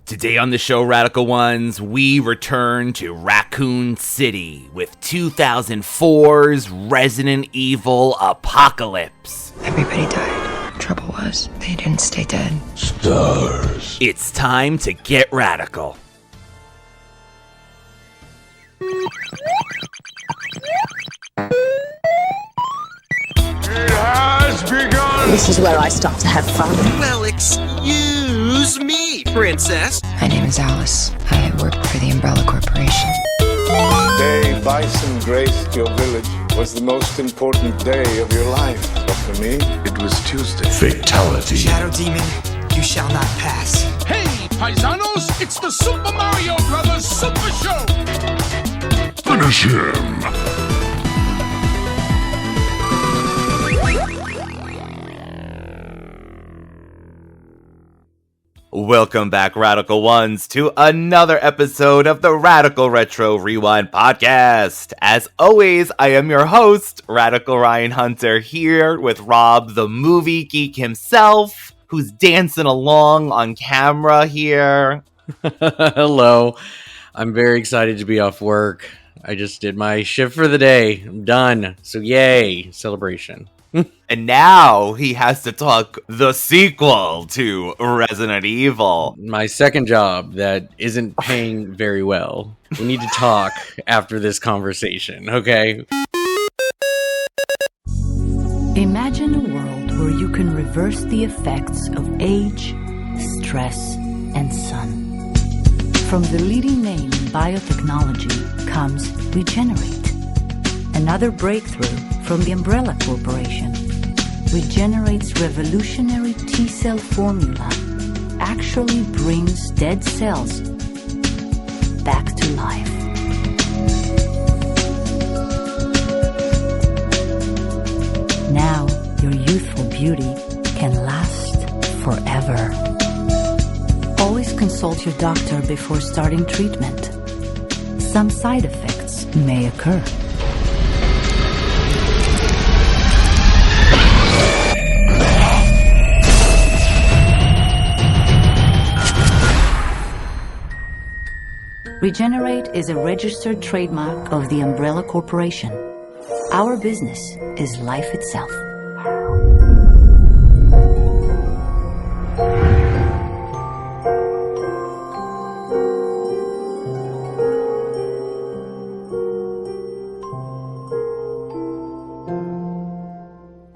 Today on the show, Radical Ones, we return to Raccoon City with 2004's Resident Evil Apocalypse. Everybody died. Trouble was, they didn't stay dead. Stars. It's time to get radical. It has begun! This is where I start to have fun. Well, excuse me, princess. My name is Alice. I work for the Umbrella Corporation. The day Bison graced your village was the most important day of your life. But for me, it was Tuesday. Fatality. Shadow Demon, you shall not pass. Hey, paisanos, it's the Super Mario Brothers Super Show! Finish him. Welcome back, Radical Ones, to another episode of the Radical Retro Rewind Podcast. As always, I am your host, Radical Ryan Hunter, here with Rob, the movie geek himself, who's dancing along on camera here. Hello. I'm very excited to be off work. I just did my shift for the day. I'm done. So yay, celebration. And now he has to talk the sequel to Resident Evil. My second job that isn't paying very well. We need to talk after this conversation, okay? Imagine a world where you can reverse the effects of age, stress, and sun. From the leading name in biotechnology comes Regenerate, another breakthrough from the Umbrella Corporation. Regenerate's revolutionary T-cell formula actually brings dead cells back to life. Now, your youthful beauty can last forever. Always consult your doctor before starting treatment. Some side effects may occur. Regenerate is a registered trademark of the Umbrella Corporation. Our business is life itself.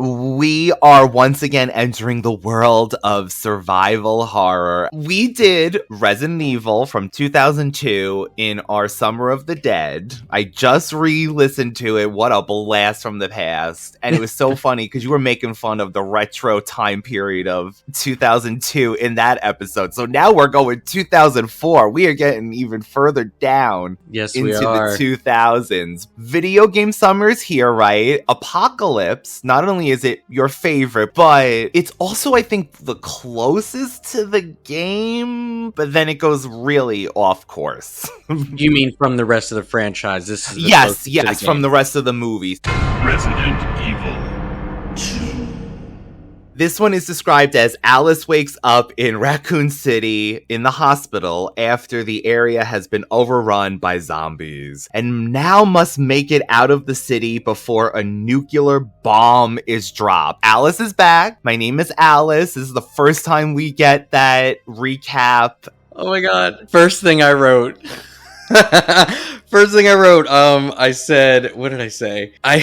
We are once again entering the world of survival horror. We did Resident Evil from 2002 in our Summer of the Dead. I just re-listened to it. What a blast from the past. And it was so funny because you were making fun of the retro time period of 2002 in that episode. So now we're going 2004. We are getting even further down Yes, into we are. the 2000s. Video game summer's here, right? Apocalypse, not only is it your favorite, but it's also, I think, the closest to the game, but then it goes really off course. You mean from the rest of the franchise? This is the yes, closest to the from game. the rest of the movies. Resident Evil 2. This one is described as Alice wakes up in Raccoon City in the hospital after the area has been overrun by zombies and now must make it out of the city before a nuclear bomb is dropped. Alice is back. My name is Alice. This is the first time we get that recap. Oh my god. First thing I wrote. I said, what did I say? I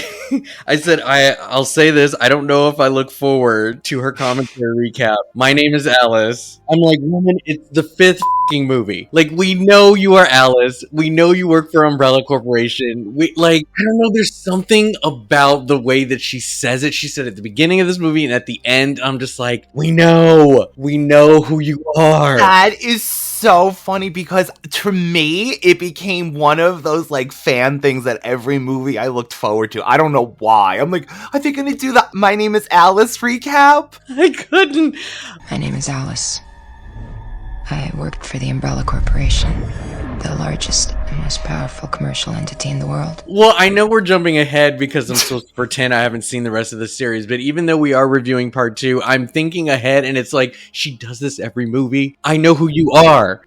said, I'll say this. I don't know if I look forward to her commentary recap. My name is Alice. I'm like, woman, it's the fifth f***ing movie. Like, we know you are Alice. We know you work for Umbrella Corporation. I don't know. There's something about the way that she says it. She said at the beginning of this movie and at the end, I'm just like, we know who you are. That is so funny because to me, it became one of those like fan things that every movie I looked forward to. I don't know why. I'm like, are they going to do the My Name is Alice recap? I couldn't. My name is Alice. I worked for the Umbrella Corporation, the largest and most powerful commercial entity in the world. Well, I know we're jumping ahead because I'm supposed to pretend I haven't seen the rest of the series, but even though we are reviewing part 2, I'm thinking ahead, and it's like, she does this every movie. I know who you are.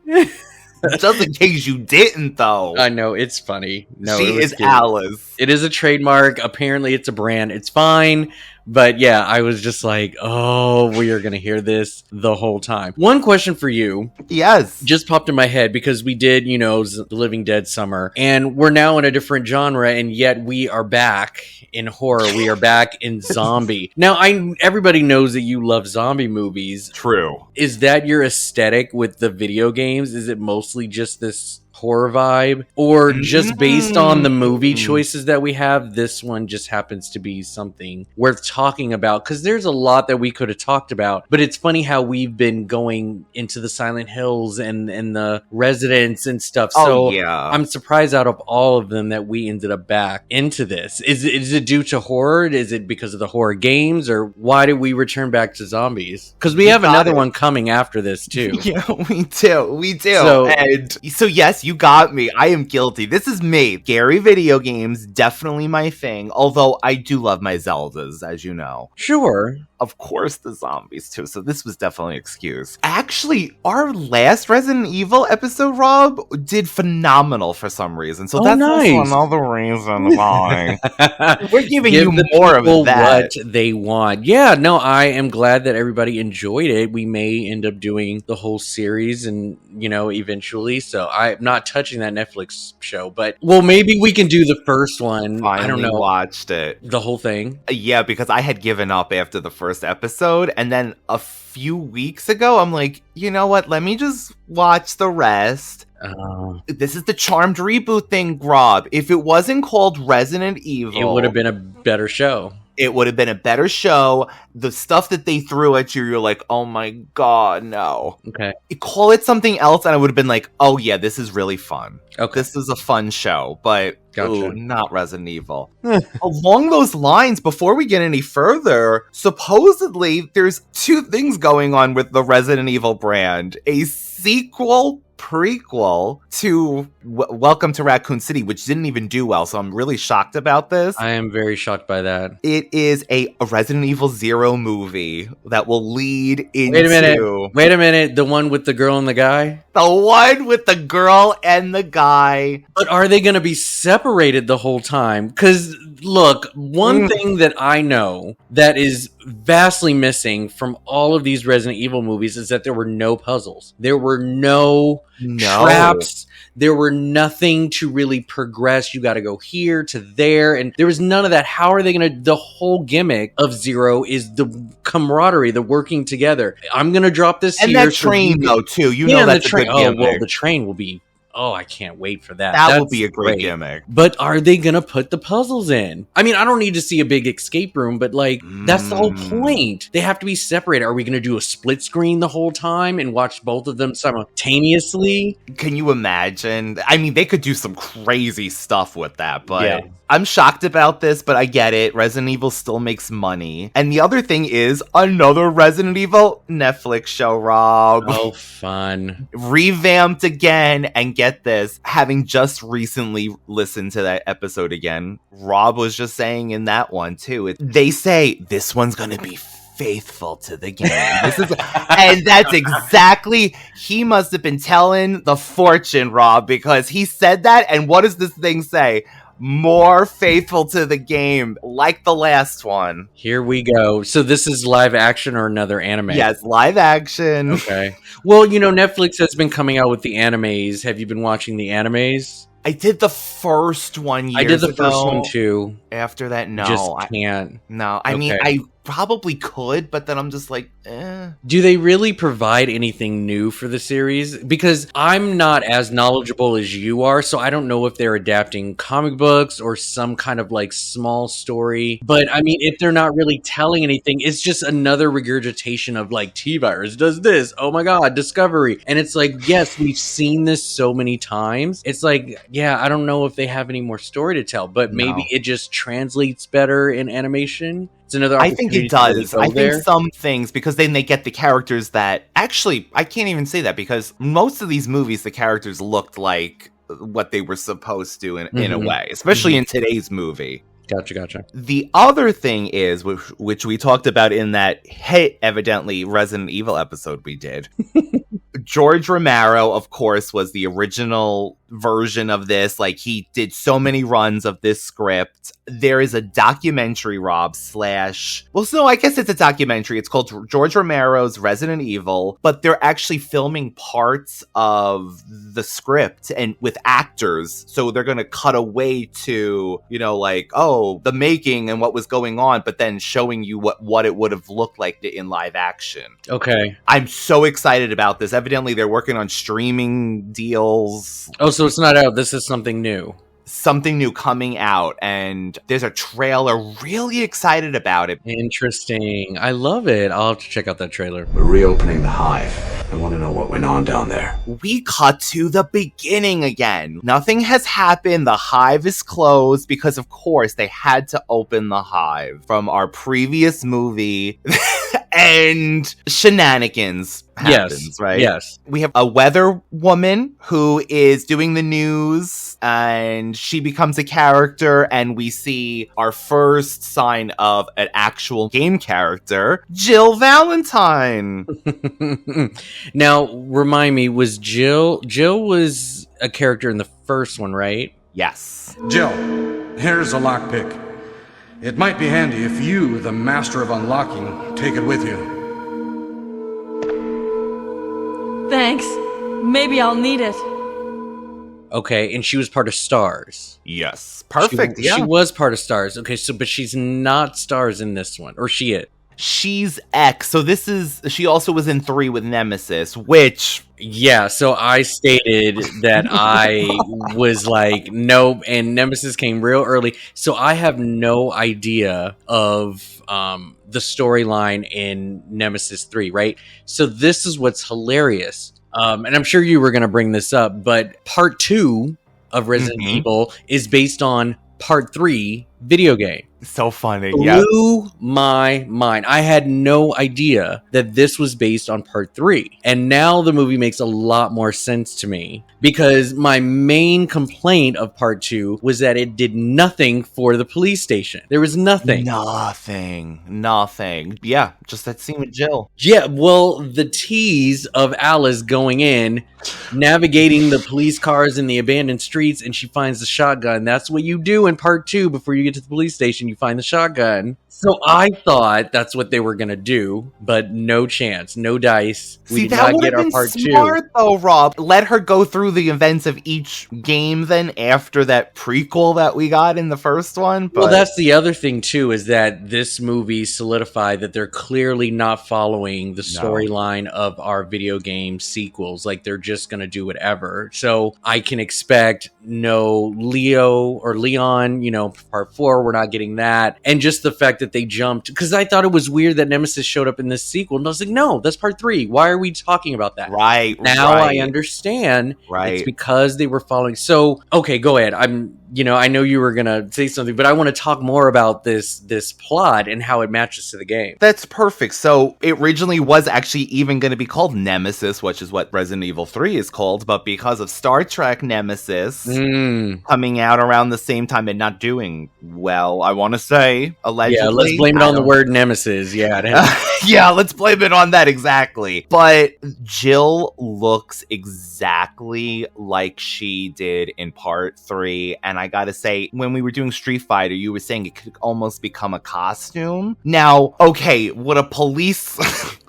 Just in case you didn't, though. I know, it's funny. No, she it was is cute. Alice. It is a trademark. Apparently, it's a brand. It's fine. But yeah, I was just like, oh, we are going to hear this the whole time. One question for you. Yes. Just popped in my head because we did, The Living Dead summer. And we're now in a different genre, and yet we are back in horror. We are back in zombie. Now, everybody knows that you love zombie movies. True. Is that your aesthetic with the video games? Is it mostly just this horror vibe, or just based on the movie choices that we have, this one just happens to be something worth talking about? Because there's a lot that we could have talked about, but it's funny how we've been going into the Silent Hills and the Residents and stuff. So yeah. I'm surprised out of all of them that we ended up back into this. Is it due to horror? Is it because of the horror games, or why did we return back to zombies? Because we have another one coming after this too. Yeah, we do. So yes, you got me. I am guilty. This is me. Scary video games, definitely my thing. Although I do love my Zeldas, as you know. Sure. Of course, the zombies too. So this was definitely an excuse. Actually, our last Resident Evil episode, Rob, did phenomenal for some reason. So that's also another reason why we're giving you more of that. What they want. Yeah, no, I am glad that everybody enjoyed it. We may end up doing the whole series, and eventually. So I'm not touching that Netflix show, but maybe we can do the first one. Finally I don't know. Watched it, the whole thing. Yeah, because I had given up after the first episode, and then a few weeks ago I'm like, you know what, let me just watch the rest. This is the Charmed reboot thing, Rob. If it wasn't called Resident Evil, it would have been a better show. It would have been a better show. The stuff that they threw at you, you're like, oh my god, no. Okay. Call it something else, and I would have been like, oh yeah, this is really fun. Okay. This is a fun show, but gotcha. Not Resident Evil. Along those lines, before we get any further, supposedly there's two things going on with the Resident Evil brand. A sequel prequel to Welcome to Raccoon City, which didn't even do well, so I'm really shocked about this. I am very shocked by that. It is a Resident Evil Zero movie that will lead into... Wait a minute. The one with the girl and the guy? The one with the girl and the guy. But are they going to be separated the whole time? Because, look, one thing that I know that is vastly missing from all of these Resident Evil movies is that there were no puzzles. There were no traps. There were nothing to really progress. You got to go here to there. And there was none of that. How are they going to... The whole gimmick of Zero is the camaraderie, the working together. I'm going to drop this and here. And that train, though, too. You know that's a good gimmick. Well, the train will be... Oh, I can't wait for that. That will be a great gimmick. But are they going to put the puzzles in? I mean, I don't need to see a big escape room, but that's the whole point. They have to be separated. Are we going to do a split screen the whole time and watch both of them simultaneously? Can you imagine? I mean, they could do some crazy stuff with that, but... Yeah. I'm shocked about this, but I get it. Resident Evil still makes money. And the other thing is another Resident Evil Netflix show, Rob. Oh, fun. Revamped again, and get this, having just recently listened to that episode again, Rob was just saying in that one, too, they say, this one's gonna be faithful to the game. And that's exactly, he must have been telling the fortune, Rob, because he said that, and what does this thing say? More faithful to the game, like the last one. Here we go. So this is live action or another anime? Yes, live action. Okay. Well, Netflix has been coming out with the animes. Have you been watching the animes? I did the first one years ago. I did the first one too. After that, no. Just can't. No, I mean, I probably could, but then I'm just like, eh. Do they really provide anything new for the series? Because I'm not as knowledgeable as you are, so I don't know if they're adapting comic books or some kind of small story. But I mean, if they're not really telling anything, it's just another regurgitation of T-Virus does this. Oh my God, Discovery. And it's yes, we've seen this so many times. It's yeah, I don't know if they have any more story to tell, but maybe it just translates better in animation. It's another I think opportunity it to really does. go I think there. some things, because then they get the characters that actually, I can't even say that because most of these movies, the characters looked like what they were supposed to in a way, especially in today's movie. Gotcha. The other thing is, which we talked about in that evidently Resident Evil episode we did. George Romero, of course, was the original version of this. Like, he did so many runs of this script. There is a documentary, Rob, well, so I guess it's a documentary. It's called George Romero's Resident Evil, but they're actually filming parts of the script and with actors. So they're going to cut away to, like, oh, the making and what was going on, but then showing you what it would have looked like in live action. Okay. I'm so excited about this. Evidently, they're working on streaming deals. Oh, so it's not out. This is something new. Something new coming out, and there's a trailer. Really excited about it. Interesting. I love it. I'll have to check out that trailer. We're reopening the Hive. I want to know what went on down there. We cut to the beginning again. Nothing has happened. The Hive is closed because, of course, they had to open the Hive from our previous movie. And shenanigans happens, right? Yes. We have a weather woman who is doing the news, and she becomes a character, and we see our first sign of an actual game character, Jill Valentine. Now, remind me, was Jill was a character in the first one, right? Yes. Jill, here's a lockpick. It might be handy if you, the master of unlocking, take it with you. Thanks. Maybe I'll need it. Okay, and she was part of Stars. Yes. Perfect. She was part of Stars. Okay, but she's not Stars in this one. Or she is. She's X. So she also was in 3 with Nemesis, which... Yeah, so I stated that I was like, nope, and Nemesis came real early. So I have no idea of the storyline in Nemesis 3, right? So this is what's hilarious. And I'm sure you were going to bring this up, but part 2 of Resident Evil is based on part 3 video game. So funny. Yeah. Blew my mind. I had no idea that this was based on part 3. And now the movie makes a lot more sense to me, because my main complaint of part 2 was that it did nothing for the police station. There was nothing. Nothing. Yeah, just that scene with Jill. Yeah, well, the tease of Alice going in, navigating the police cars in the abandoned streets, and she finds the shotgun. That's what you do in part 2 before you get to the police station. You find the shotgun. So I thought that's what they were going to do, but no chance, no dice. We did not get our part 2. Smart though, Rob. Let her go through the events of each game then after that prequel that we got in the first one. But... Well, that's the other thing too, is that this movie solidified that they're clearly not following the storyline of our video game sequels. Like, they're just going to do whatever. So I can expect no Leon, part 4, we're not getting that. And just the fact that they jumped, because I thought it was weird that Nemesis showed up in this sequel, and I was like, no, that's part 3. Why are we talking about that? Right. Now I understand. Right. It's because they were following. So, okay, go ahead. I know you were gonna say something, but I want to talk more about this plot and how it matches to the game. That's perfect. So it originally was actually even going to be called Nemesis, which is what Resident Evil 3 is called, but because of Star Trek Nemesis coming out around the same time and not doing well, I want to say, allegedly. Yeah, let's blame it on the word Nemesis. Yeah. Yeah, let's blame it on that, exactly. But Jill looks exactly like she did in part 3, and I gotta say, when we were doing Street Fighter, you were saying it could almost become a costume. Now, okay, would a police...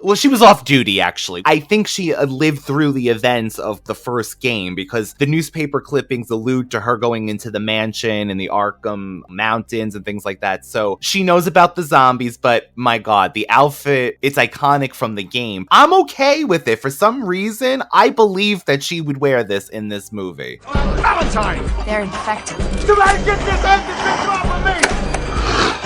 Well, she was off duty, actually. I think she lived through the events of the first game, because the newspaper clippings allude to her going into the mansion and the Arkham Mountains and things like that. So she knows about the zombies, but my God, the outfit, it's iconic from the game. I'm okay with it. For some reason, I believe that she would wear this in this movie. Valentine! They're infected. You gotta get this empty off of me!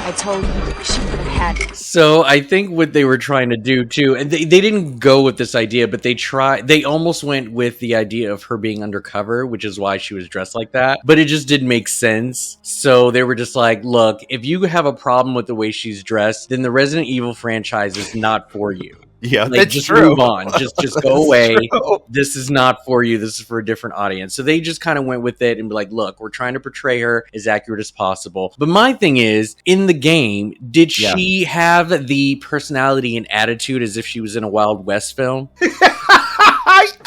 I told you, she would have had it. So I think what they were trying to do too, and they didn't go with this idea, but they almost went with the idea of her being undercover, which is why she was dressed like that. But it just didn't make sense. So they were just like, look, if you have a problem with the way she's dressed, then the Resident Evil franchise is not for you. Yeah, like, that's just true. move on. Just go away. True. This is not for you. This is for a different audience. So they just kind of went with it and be like, look, we're trying to portray her as accurate as possible. But my thing is, in the game, did she have the personality and attitude as if she was in a Wild West film?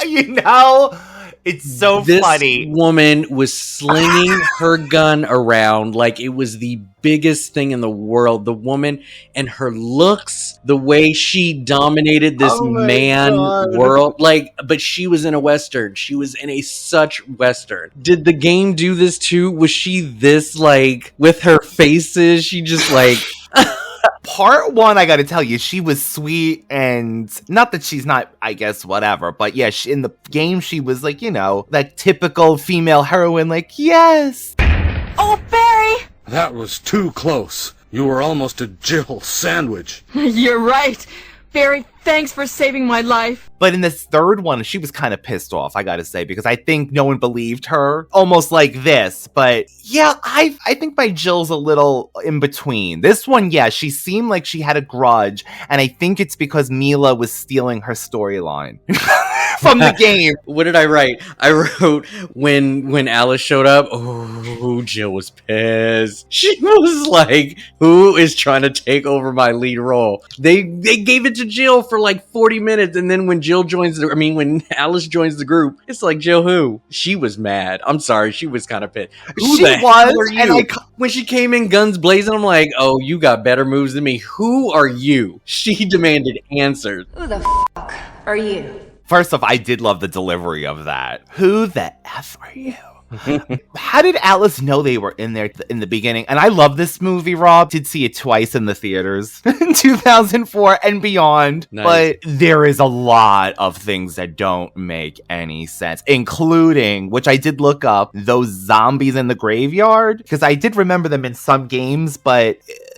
You know, it's so funny. This woman was slinging her gun around like it was the biggest thing in the world. The woman and her looks, the way she dominated this world, but she was in a Western. She was in a such Western. Did the game do this too? Was she this, like, with her faces? She just like... Part one, I gotta tell you, she was sweet, and not that she's not, I guess, whatever, but yeah, in the game, she was like, you know, that typical female heroine, like, yes! Oh, Barry! That was too close. You were almost a Jill sandwich. You're right. Barry, thanks for saving my life. But in this third one, she was kind of pissed off, I gotta say, because I think no one believed her. Almost like this. But yeah, I think my Jill's a little in between. This one, yeah, she seemed like she had a grudge. And I think it's because Mila was stealing her storyline from the game. What did I write? I wrote, when Alice showed up, oh, Jill was pissed. She was like, who is trying to take over my lead role? They gave it to Jill for like 40 minutes, and then when when Alice joins the group, it's like, Jill who? She was mad. I'm sorry, she was kind of pissed. Who the hell are you? When she came in guns blazing, I'm like, oh, you got better moves than me. Who are you? She demanded answers. Who the f*** are you? First off, I did love the delivery of that. Who the F are you? How did Alice know they were in there in the beginning? And I love this movie, Rob. Did see it twice in the theaters in 2004 and beyond. Nice. But there is a lot of things that don't make any sense, including, which I did look up, those zombies in the graveyard. Because I did remember them in some games, but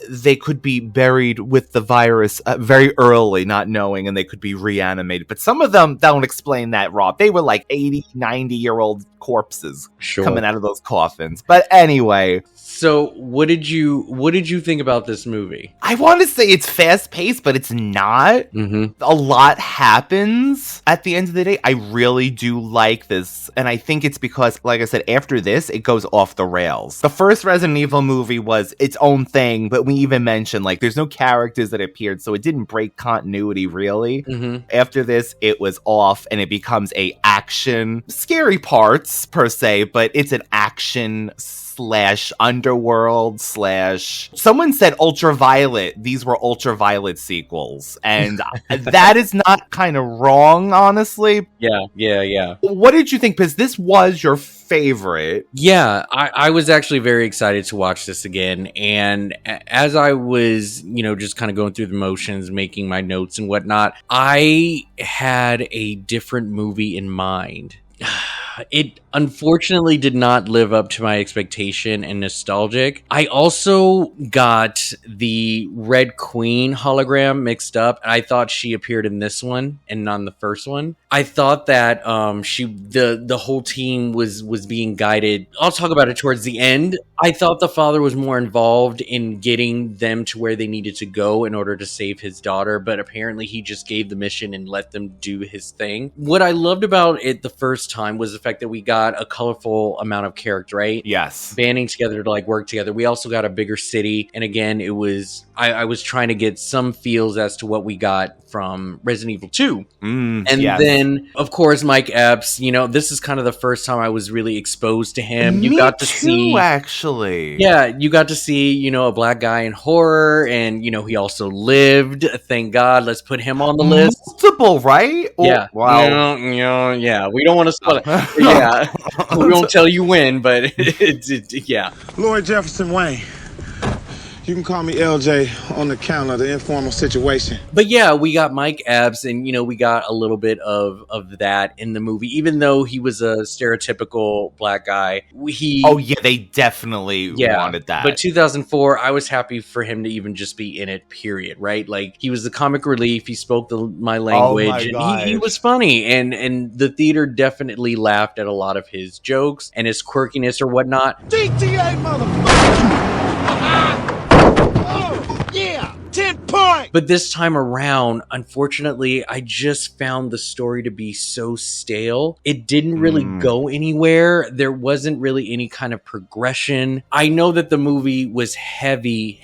they could be buried with the virus very early, not knowing, and they could be reanimated. But some of them don't explain that, Rob. They were like 80, 90-year-old corpses coming out of those coffins. But anyway. So what did you think about this movie? I want to say it's fast-paced, but it's not. Mm-hmm. A lot happens at the end of the day. I really do like this. And I think it's because, like I said, after this, it goes off the rails. The first Resident Evil movie was its own thing, but we even mentioned, like, there's no characters that appeared, so it didn't break continuity, really. Mm-hmm. After this, it was off, and it becomes a action, scary parts, per se, but it's an action / underworld / someone said Ultraviolet. These were Ultraviolet sequels, and that is not kind of wrong, honestly. Yeah. What did you think? Because this was your favorite. Yeah, I was actually very excited to watch this again, and as I was, just kind of going through the motions, making my notes and whatnot, I had a different movie in mind. It unfortunately did not live up to my expectation and nostalgic. I also got the Red Queen hologram mixed up, and I thought she appeared in this one and not in the first one. I thought that the whole team was being guided. I'll talk about it towards the end. I thought the father was more involved in getting them to where they needed to go in order to save his daughter, but apparently he just gave the mission and let them do his thing. What I loved about it the first time was the fact that we got a colorful amount of character, right? Yes. Banding together to work together. We also got a bigger city. And again, it was, I was trying to get some feels as to what we got from Resident Evil 2. And then, of course, Mike Epps, this is kind of the first time I was really exposed to him. You got to see, actually. Yeah, you got to see, a black guy in horror, and, he also lived. Thank God. Let's put him on the list. Multiple, right? Yeah. Wow. Yeah. We don't want to spoil it. Yeah. We won't tell you when, but yeah. Lloyd Jefferson Wayne. You can call me LJ on the count of the informal situation. But yeah, we got Mike Epps, and we got a little bit of that in the movie, even though he was a stereotypical black guy. They definitely wanted that. But 2004, I was happy for him to even just be in it, period, right? Like, he was the comic relief, he spoke my language, and he was funny, and the theater definitely laughed at a lot of his jokes and his quirkiness or whatnot. DTA, motherfucker! Oh, yeah! 10 points! But this time around, unfortunately, I just found the story to be so stale. It didn't really go anywhere. There wasn't really any kind of progression. I know that the movie was heavy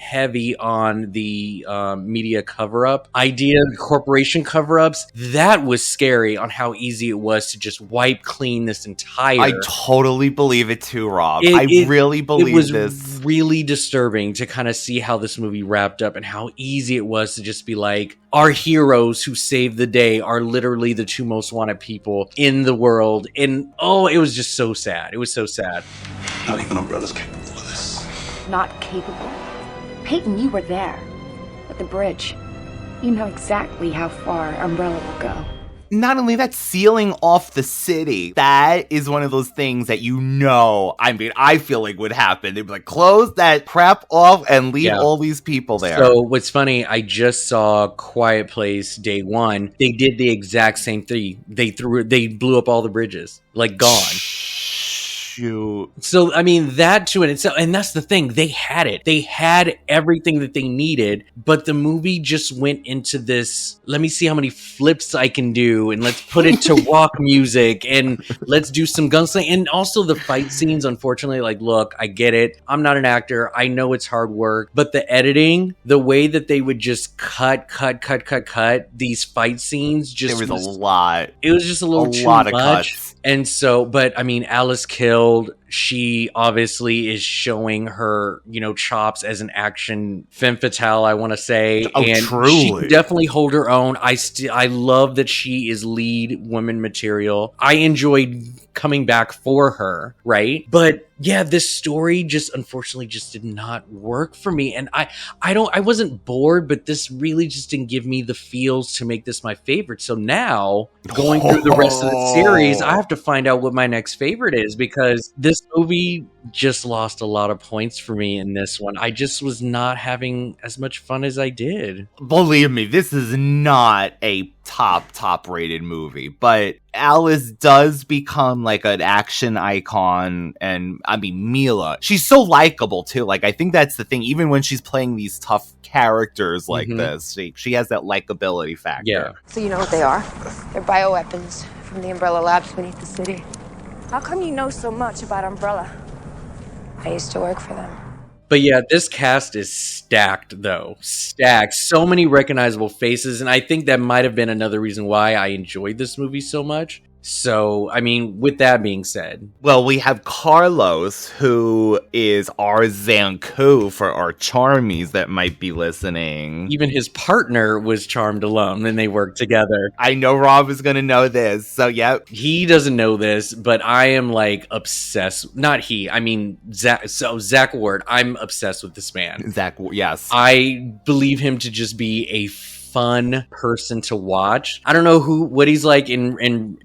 on the media cover-up idea, the corporation cover-ups. That was scary on how easy it was to just wipe clean this entire... I totally believe it too, Rob. I really believe this. It was really disturbing to kind of see how this movie wrapped up and how easy it was to just be like, our heroes who saved the day are literally the two most wanted people in the world. And it was just so sad. It was so sad. Not even Umbrella's capable of this. Not capable. Peyton, you were there. At the bridge. You know exactly how far Umbrella will go. Not only that, sealing off the city. That is one of those things that I feel like would happen. They'd be like, close that crap off and leave all these people there. So what's funny, I just saw Quiet Place Day 1. They did the exact same thing. They blew up all the bridges. Like, gone. Shoot. So, I mean, that to it itself, and that's the thing, they had it. They had everything that they needed, but the movie just went into this, let me see how many flips I can do, and let's put it to rock music, and let's do some gunsling, and also the fight scenes, unfortunately, like, look, I get it. I'm not an actor. I know it's hard work, but the editing, the way that they would just cut these fight scenes, just there was a lot. It was just a little too much. Cuts. And so, but I mean, Alice Killed, she obviously is showing her, chops as an action femme fatale, I want to say. Oh, and truly. She can definitely hold her own. I love that she is lead woman material. I enjoyed coming back for her, right? But yeah, this story just unfortunately just did not work for me. And I wasn't bored, but this really just didn't give me the feels to make this my favorite. So now, going through the rest of the series, I have to find out what my next favorite is, because this movie just lost a lot of points for me in this one. I just was not having as much fun as I did. Believe me, this is not a top rated movie, but Alice does become like an action icon. And I mean, Mila, she's so likable too. Like, I think that's the thing, even when she's playing these tough characters like this, she has that likability factor. Yeah. So you know what they are? They're bioweapons from the Umbrella labs beneath the city. How come you know so much about Umbrella? I used to work for them. But yeah, this cast is stacked, though. Stacked. So many recognizable faces, and I think that might have been another reason why I enjoyed this movie so much. So, I mean, with that being said... Well, we have Carlos, who is our Zanku for our Charmies that might be listening. Even his partner was charmed alone, and they worked together. I know Rob is going to know this, so yep. He doesn't know this, but I am, like, obsessed. Not he, I mean, Zach Ward. I'm obsessed with this man. Zach, yes. I believe him to just be a fun person to watch. I don't know what he's like in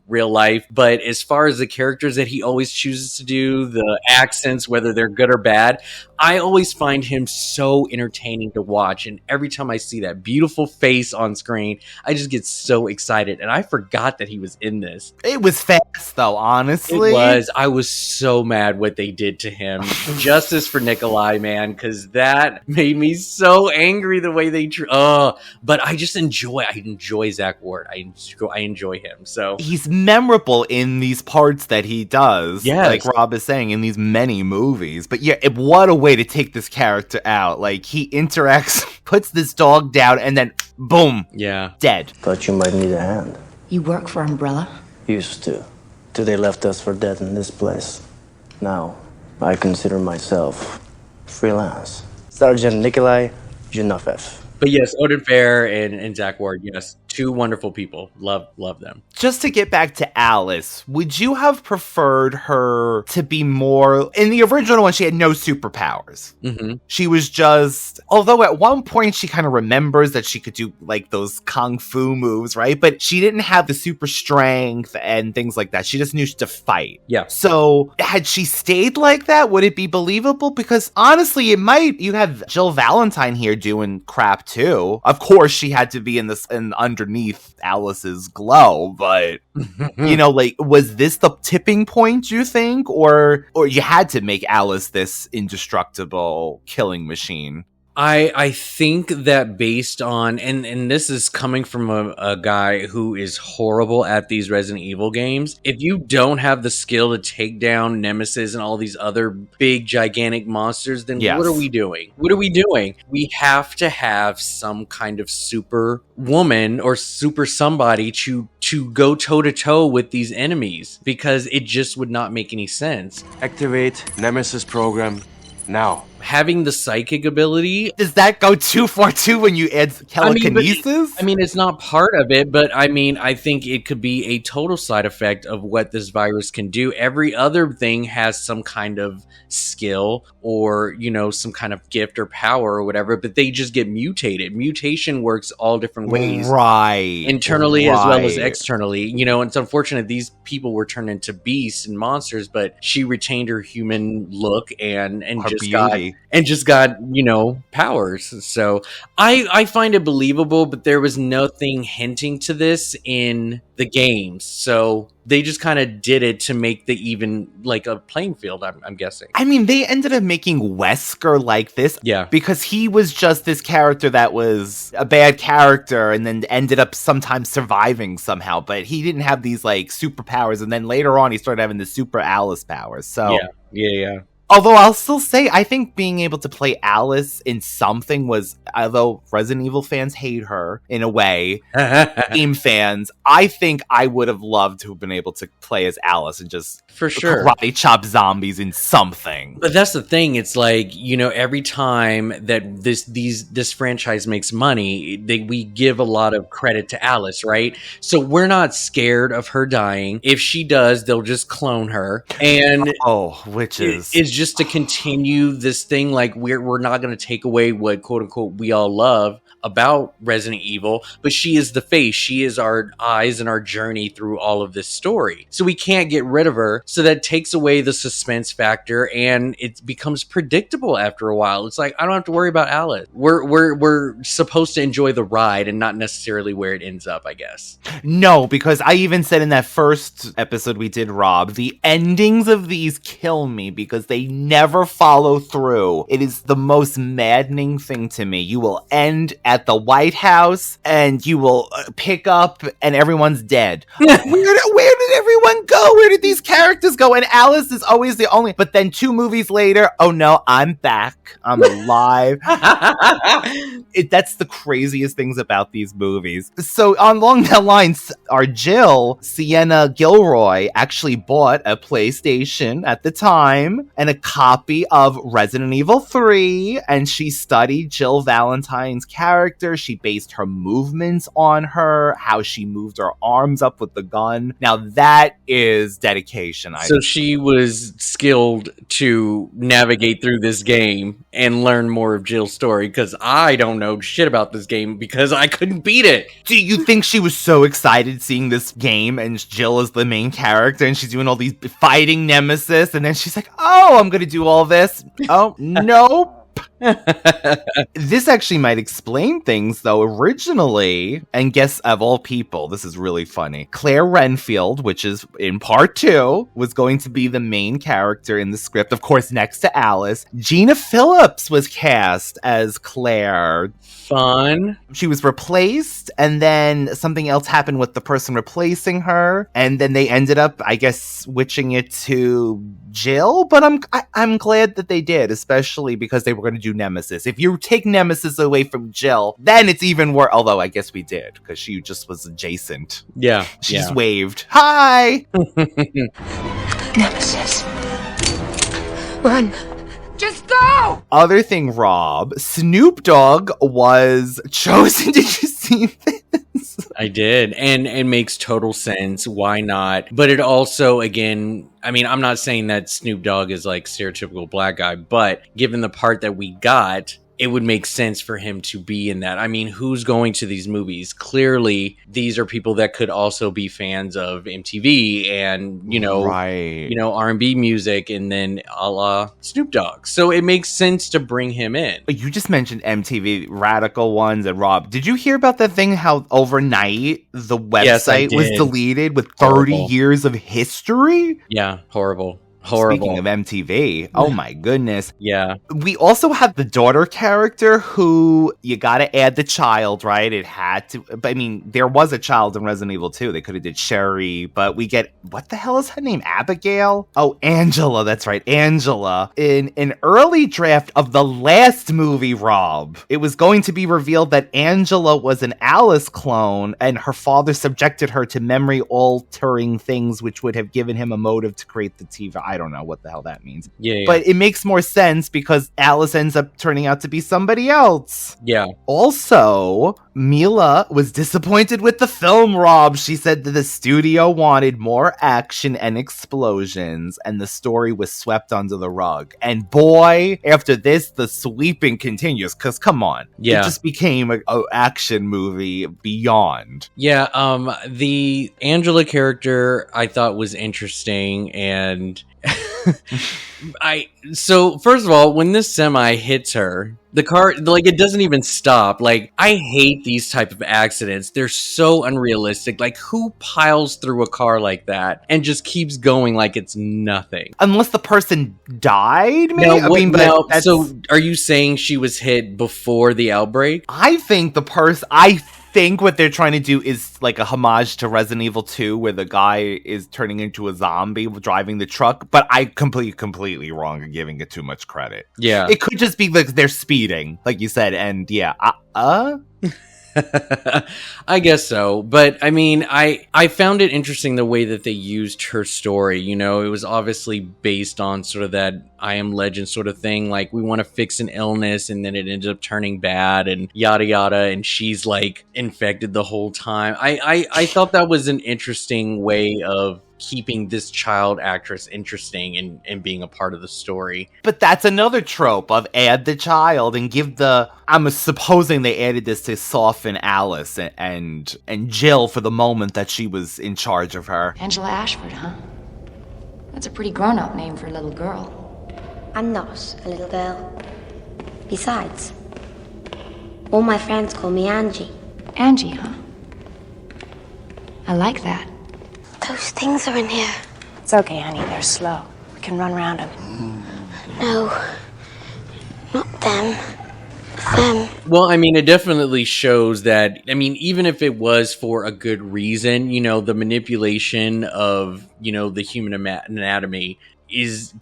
real life, but as far as the characters that he always chooses to do, the accents, whether they're good or bad, I always find him so entertaining to watch. And every time I see that beautiful face on screen, I just get so excited. And I forgot that he was in this. It was fast though, honestly. It was. I was so mad what they did to him. Justice for Nikolai, man, because that made me so angry the way they but I just enjoy Zach Ward. I enjoy him. So he's memorable in these parts that he does. Yes. Like Rob is saying, in these many movies. But yeah, what a way to take this character out. Like, he interacts, puts this dog down, and then boom. Yeah. Dead. Thought you might need a hand. You work for Umbrella? Used to. Till they left us for dead in this place. Now, I consider myself freelance. Sergeant Nikolai Zhinofev. But yes, Odin Fair and Zach Ward, yes, two wonderful people. Love them. just to get back to Alice, would you have preferred her to be more... In the original one, she had no superpowers. Mm-hmm. She was just... Although at one point she kind of remembers that she could do like those kung fu moves, right? But she didn't have the super strength and things like that. She just knew to fight. Yeah. So had she stayed like that, would it be believable? Because honestly, it might. You have Jill Valentine here doing crap too. Of course, she had to be in underneath Alice's glow, but you know, like, was this the tipping point, you think? Or you had to make Alice this indestructible killing machine? I think that based on, and this is coming from a guy who is horrible at these Resident Evil games, if you don't have the skill to take down Nemesis and all these other big gigantic monsters, then Yes. what are we doing? What are we doing? We have to have some kind of super woman or super somebody to go toe-to-toe with these enemies, because it just would not make any sense. Activate Nemesis program now. Having the psychic ability... Does that go too far too when you add telekinesis? I mean, it's not part of it, but I mean, I think it could be a total side effect of what this virus can do. Every other thing has some kind of skill or, you know, some kind of gift or power or whatever, but they just get mutated. Mutation works all different ways. Right. Internally as well as externally. You know, and it's unfortunate these people were turned into beasts and monsters, but she retained her human look and Her just got, you know, powers. So I find it believable, but there was nothing hinting to this in the games. So they just kind of did it to make the even like a playing field, I'm guessing. I mean, they ended up making Wesker like this. Yeah. Because he was just this character that was a bad character and then ended up sometimes surviving somehow. But he didn't have these like superpowers. And then later on, he started having the super Alice powers. So Yeah. Although I'll still say, I think being able to play Alice in something was, although Resident Evil fans hate her in a way, game fans, I think I would have loved to have been able to play as Alice and just for sure karate chop zombies in something. But that's the thing. It's like, you know, every time that this franchise makes money, we give a lot of credit to Alice, right? So we're not scared of her dying. If she does, they'll just clone her. And witches. It's just to continue this thing, like we're not going to take away what quote unquote we all love about Resident Evil, but she is the face, she is our eyes and our journey through all of this story. So we can't get rid of her. So that takes away the suspense factor and it becomes predictable after a while. It's like, I don't have to worry about Alice. We're supposed to enjoy the ride and not necessarily where it ends up, I guess. No, because I even said in that first episode we did, Rob, the endings of these kill me because they never follow through. It is the most maddening thing to me. You will end at the White House and you will pick up and everyone's dead. Where did everyone go? Where did these characters go? And Alice is always the only. But then 2 movies later, oh no, I'm back. I'm alive. That's the craziest things about these movies. So along that lines, our Jill, Sienna Gilroy, actually bought a PlayStation at the time and a copy of Resident Evil 3, and she studied Jill Valentine's character. She based her movements on her, how she moved her arms up with the gun. Now that is dedication. So she was skilled to navigate through this game and learn more of Jill's story, because I don't know shit about this game because I couldn't beat it. Do you think she was so excited seeing this game and Jill is the main character and she's doing all these fighting Nemesis and then she's like, oh, I'm gonna do all this? Oh, nope. This actually might explain things, though. Originally, and guess of all people, this is really funny, Claire Renfield, which is in part 2, was going to be the main character in the script, of course, next to Alice. Gina Phillips was cast as Claire. Fun. She was replaced, and then something else happened with the person replacing her, and then they ended up, I guess, switching it to Jill, but I'm glad that they did, especially because they were going to do Nemesis. If you take Nemesis away from Jill, then it's even worse, although I guess we did, because she just was adjacent. Yeah. She just waved. Hi! Nemesis. Run. Just go! Other thing, Rob, Snoop Dogg was chosen. Did you see this? I did. And it makes total sense. Why not? But it also, again, I mean, I'm not saying that Snoop Dogg is like stereotypical black guy, but given the part that we got, it would make sense for him to be in that. I mean, who's going to these movies? Clearly, these are people that could also be fans of MTV and, R&B music, and then a la Snoop Dogg. So it makes sense to bring him in. You just mentioned MTV Radical Ones, and Rob, did you hear about that thing how overnight the website was deleted with 30 years of history? Yeah, horrible. Speaking of MTV, oh my goodness. Yeah. We also have the daughter character who you gotta add the child, right? It had to, but I mean, there was a child in Resident Evil 2. They could have did Sherry, but we get, what the hell is her name? Abigail? Oh, Angela, that's right, Angela. In an early draft of the last movie, Rob, it was going to be revealed that Angela was an Alice clone and her father subjected her to memory-altering things which would have given him a motive to create the TV. I don't know what the hell that means. Yeah. But it makes more sense because Alice ends up turning out to be somebody else. Yeah. Also, Mila was disappointed with the film, Rob. She said that the studio wanted more action and explosions, and the story was swept under the rug. And boy, after this, the sweeping continues, because come on. Yeah. It just became an action movie beyond. Yeah, the Angela character I thought was interesting, and so first of all, when this semi hits her, the car, like, it doesn't even stop. Like, I hate these type of accidents. They're so unrealistic. Like, who piles through a car like that and just keeps going like it's nothing? Unless the person died, maybe? So are you saying she was hit before the outbreak? I think what they're trying to do is like a homage to Resident Evil 2 where the guy is turning into a zombie driving the truck, but I completely wrong in giving it too much credit. Yeah. It could just be like they're speeding, like you said, and yeah, I guess so. But I mean, I found it interesting the way that they used her story. You know, it was obviously based on sort of that I Am Legend sort of thing. Like, we want to fix an illness and then it ends up turning bad and yada yada. And she's like infected the whole time. I thought that was an interesting way of keeping this child actress interesting and being a part of the story. But that's another trope of add the child and give the... I'm supposing they added this to soften Alice and Jill for the moment that she was in charge of her. Angela Ashford, huh? That's a pretty grown-up name for a little girl. I'm not a little girl. Besides, all my friends call me Angie. Angie, huh? I like that. Those things are in here. It's okay, honey. They're slow. We can run around them. No. Not them. Them. Well, I mean, it definitely shows that, I mean, even if it was for a good reason, you know, the manipulation of, you know, the human anatomy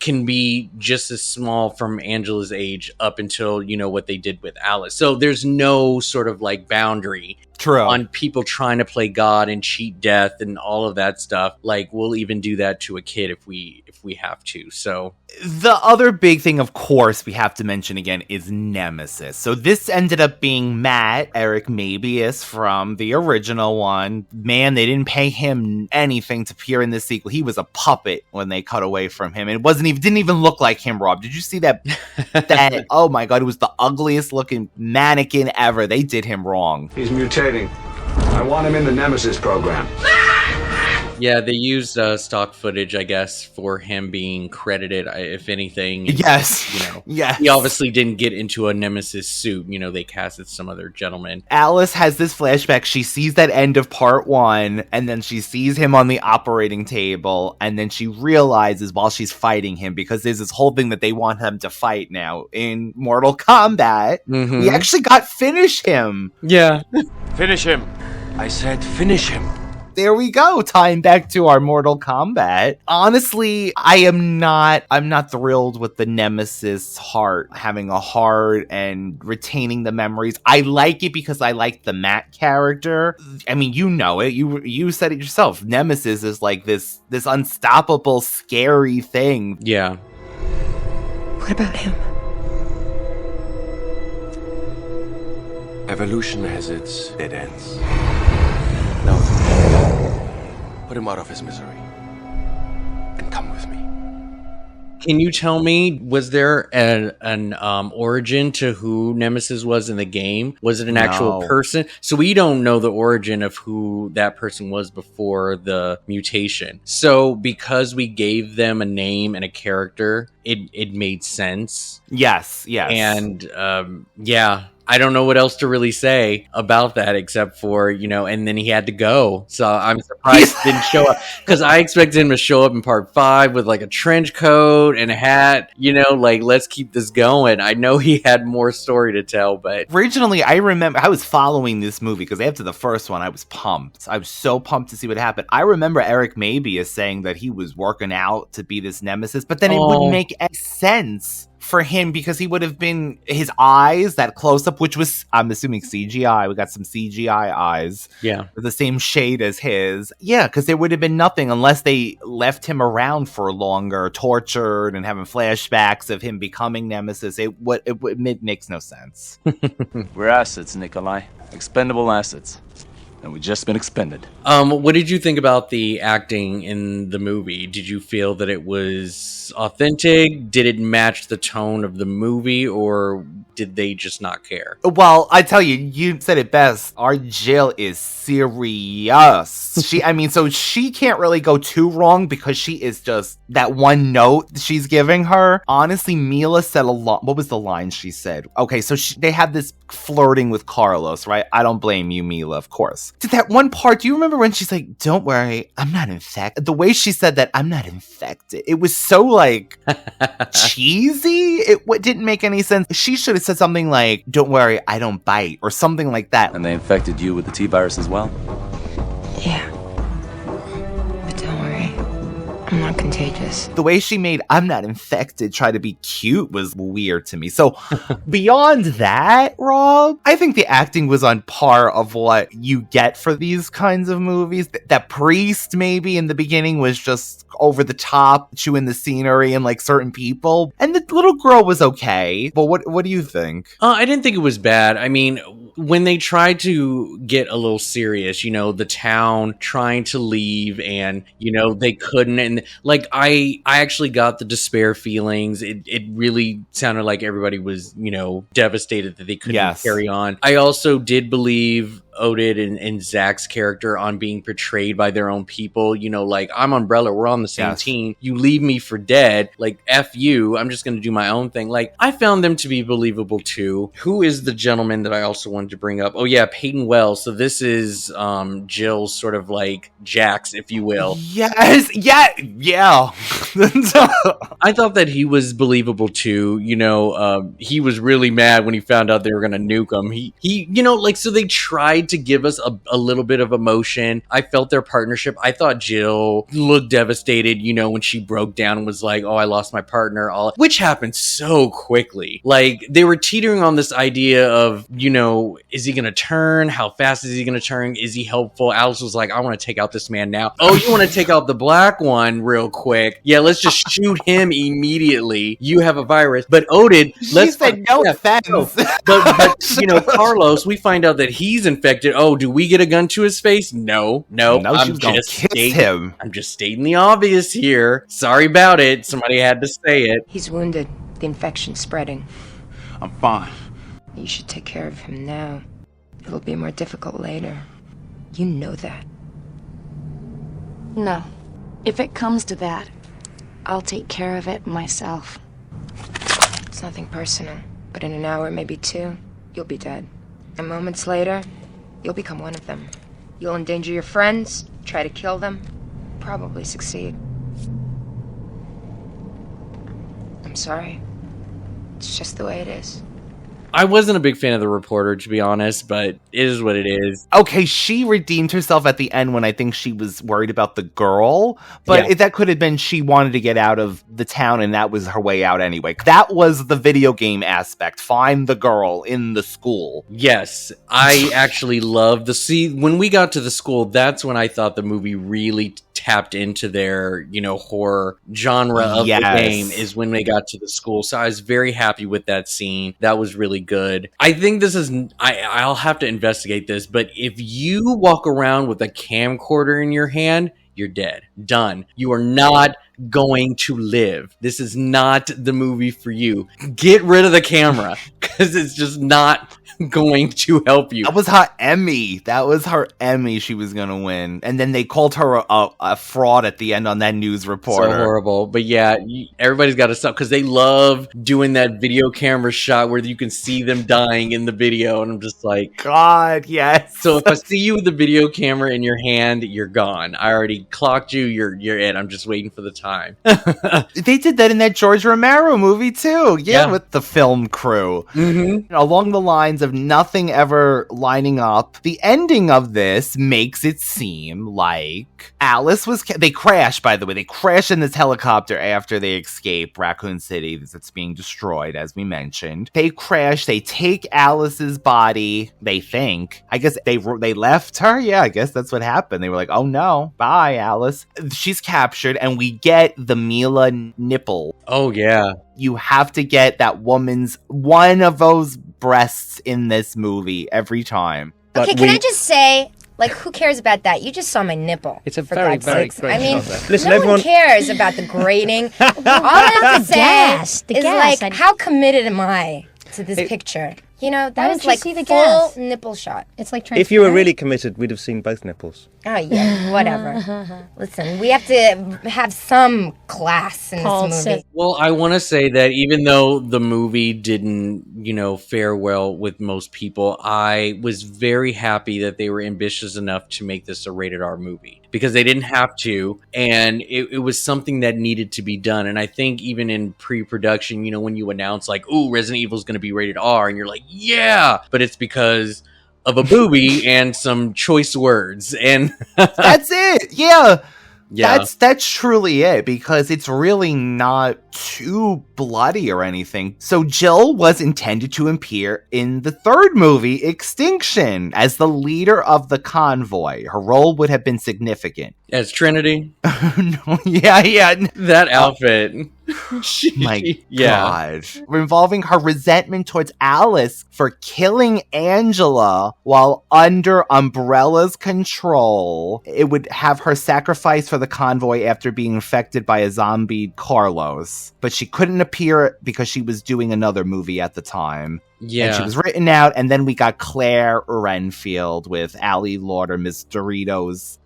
can be just as small from Angela's age up until, you know, what they did with Alice. So there's no sort of like boundary on people trying to play God and cheat death and all of that stuff. Like, we'll even do that to a kid if we have to. So the other big thing, of course, we have to mention again is Nemesis. So this ended up being Matt Eric Mabius from the original one. Man, they didn't pay him anything to appear in this sequel. He was a puppet when they cut away from him. And it didn't even look like him, Rob. Did you see that? Oh my God, it was the ugliest looking mannequin ever. They did him wrong. He's mutating. I want him in the Nemesis program. Yeah, they used stock footage, I guess, for him being credited, if anything. Yes. You know, yes. He obviously didn't get into a Nemesis suit. You know, they casted some other gentleman. Alice has this flashback. She sees that end of part 1, and then she sees him on the operating table, and then she realizes while she's fighting him, because there's this whole thing that they want him to fight now in Mortal Kombat. Mm-hmm. We actually got finish him. Yeah. Finish him. I said finish him. There we go, tying back to our Mortal Kombat. Honestly, I'm not thrilled with the Nemesis heart, having a heart and retaining the memories. I like it because I like the Matt character. I mean, you know it. You said it yourself. Nemesis is like this unstoppable, scary thing. Yeah. What about him? Evolution has its dead ends. Now, put him out of his misery. And come with me. Can you tell me, was there an origin to who Nemesis was in the game? Was it an actual person? So we don't know the origin of who that person was before the mutation. So because we gave them a name and a character, it made sense. Yes. And yeah. I don't know what else to really say about that except for, and then he had to go. So I'm surprised he didn't show up because I expected him to show up in part 5 with like a trench coat and a hat, let's keep this going. I know he had more story to tell, but originally I remember I was following this movie because after the first one, I was pumped. I was so pumped to see what happened. I remember Eric Mabius saying that he was working out to be this Nemesis, but then it wouldn't make any sense for him because he would have been his eyes, that close-up, which was, I'm assuming, CGI. We got some CGI eyes. Yeah. The same shade as his. Yeah, because there would have been nothing unless they left him around for longer, tortured and having flashbacks of him becoming Nemesis. It makes no sense. We're assets, Nikolai. Expendable assets. And we've just been expended. What did you think about the acting in the movie? Did you feel that it was authentic? Did it match the tone of the movie, or did they just not care? Well, I tell you, you said it best. Our Jill is serious. So she can't really go too wrong because she is just that one note she's giving her. Honestly, Mila said a lot. What was the line she said? Okay, so they had this flirting with Carlos, right? I don't blame you, Mila, of course. Did that one part, do you remember when she's like, don't worry, I'm not infected? The way she said that, I'm not infected. It was so cheesy. It didn't make any sense. She should have said something like, don't worry, I don't bite, or something like that. And they infected you with the T-virus as well? Yeah. But don't worry, I'm not contagious. The way she made I'm not infected try to be cute was weird to me. So beyond that, Rob, I think the acting was on par of what you get for these kinds of movies. That priest maybe in the beginning was just over the top, chewing the scenery and certain people. And the little girl was okay. But what do you think? I didn't think it was bad. I mean, when they tried to get a little serious, the town trying to leave and, they couldn't. And I actually got the despair feelings. It really sounded like everybody was, devastated that they couldn't carry on. I also did believe Oded and Zach's character on being portrayed by their own people. I'm Umbrella, we're on the same team. You leave me for dead. F you, I'm just going to do my own thing. I found them to be believable too. Who is the gentleman that I also wanted to bring up? Oh yeah, Peyton Wells. So this is Jill's sort of Jax, if you will. Yes, yeah. I thought that he was believable too. He was really mad when he found out they were going to nuke him. He so they tried to give us a little bit of emotion. I felt their partnership. I thought Jill looked devastated, when she broke down and was like, oh, I lost my partner, which happened so quickly. They were teetering on this idea of, is he going to turn? How fast is he going to turn? Is he helpful? Alice was like, I want to take out this man now. Oh, you want to take out the black one real quick? Yeah, let's just shoot him immediately. You have a virus. But Oded, let's said no offense. But Carlos, we find out that he's infected. Oh, do we get a gun to his face? No. I'm just stating the obvious here. Sorry about it. Somebody had to say it. He's wounded. The infection's spreading. I'm fine. You should take care of him now. It'll be more difficult later. You know that. No. If it comes to that, I'll take care of it myself. It's nothing personal, but in an hour, maybe 2, you'll be dead. And moments later, you'll become one of them. You'll endanger your friends, try to kill them, probably succeed. I'm sorry. It's just the way it is. I wasn't a big fan of the reporter, to be honest, but it is what it is. Okay, she redeemed herself at the end when I think she was worried about the girl, but that could have been she wanted to get out of the town and that was her way out anyway. That was the video game aspect. Find the girl in the school. Yes, I actually loved when we got to the school, that's when I thought the movie really tapped into their, you know, horror genre of the game is when they got to the school. So I was very happy with that scene. That was really good. I think this is, I'll have to investigate this, but if you walk around with a camcorder in your hand, you're dead. Done. You are not going to live. This is not the movie for you. Get rid of the camera because it's just not going to help you. That was her Emmy. That was her Emmy she was going to win. And then they called her a fraud at the end on that news reporter. So horrible. But yeah, everybody's got to stop because they love doing that video camera shot where you can see them dying in the video. And I'm just like, God, yes. So if I see you with the video camera in your hand, you're gone. I already clocked you. You're it. I'm just waiting for the time. They did that in that George Romero movie too. Yeah, with the film crew. Mm-hmm. Along the lines of nothing ever lining up, the ending of this makes it seem like Alice was... They crash, by the way. They crash in this helicopter after they escape Raccoon City that's being destroyed, as we mentioned. They crash. They take Alice's body, they think. I guess they left her? Yeah, I guess that's what happened. They were like, oh no, bye, Alice. She's captured, and we get the Mila nipple. Oh, yeah. You have to get that woman's... one of those breasts in this movie every time. Okay, can I just say, like, who cares about that? You just saw my nipple. It's a very, very great I mean, shot. Listen, no everyone one cares about the grading. All I have to say is, like, how committed am I to this picture? You know, that was like full nipple shot. It's like if you were really committed, we'd have seen both nipples. Oh, yeah, whatever. Listen, we have to have some class in this movie. Well, I want to say that even though the movie didn't, you know, fare well with most people, I was very happy that they were ambitious enough to make this a rated R movie. Because they didn't have to, and it was something that needed to be done. And I think even in pre-production, you know, when you announce like, ooh, Resident Evil is going to be rated R, and you're like, yeah! But it's because of a booby and some choice words. And that's it! Yeah! Yeah. That's truly it, because it's really not too bloody or anything. So Jill was intended to appear in the third movie, Extinction, as the leader of the convoy. Her role would have been significant. As Trinity? No, yeah. That outfit. My God. Involving her resentment towards Alice for killing Angela while under Umbrella's control. It would have her sacrifice for the convoy after being infected by a zombie Carlos. But she couldn't appear because she was doing another movie at the time. Yeah. And she was written out, and then we got Claire Renfield with Ali Lauder, Miss Doritos.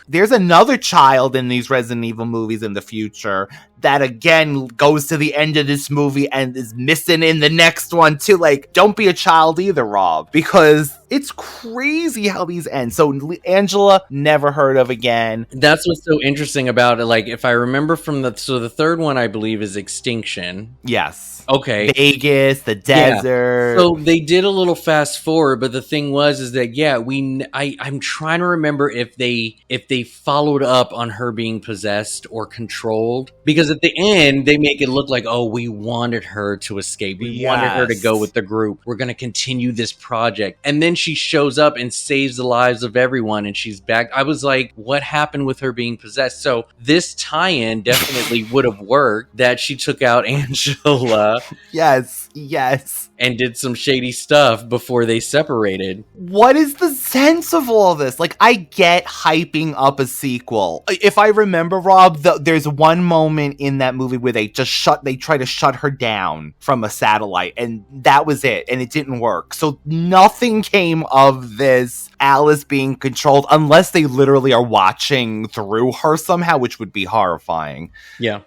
There's another child in these Resident Evil movies in the future that again goes to the end of this movie and is missing in the next one too. Like, don't be a child either, Rob, because it's crazy how these end. So Angela, never heard of again. That's what's so interesting about it. Like, if I remember from the third one, I believe is Extinction. Yes. Okay. Vegas, the desert. Yeah. So they did a little fast forward, but the thing is that I'm trying to remember if they followed up on her being possessed or controlled, because at the end they make it look like, oh, we wanted her to escape. We wanted her to go with the group. We're going to continue this project. And then she shows up and saves the lives of everyone, and she's back. I was like, what happened with her being possessed? So this tie-in definitely would have worked, that she took out Angela. Yes. And did some shady stuff before they separated. What is the sense of all this? Like, I get hyping up a sequel. If I remember, Rob, there's one moment in that movie where they try to shut her down from a satellite, and that was it, and it didn't work. So nothing came of this Alice being controlled, unless they literally are watching through her somehow, which would be horrifying. Yeah.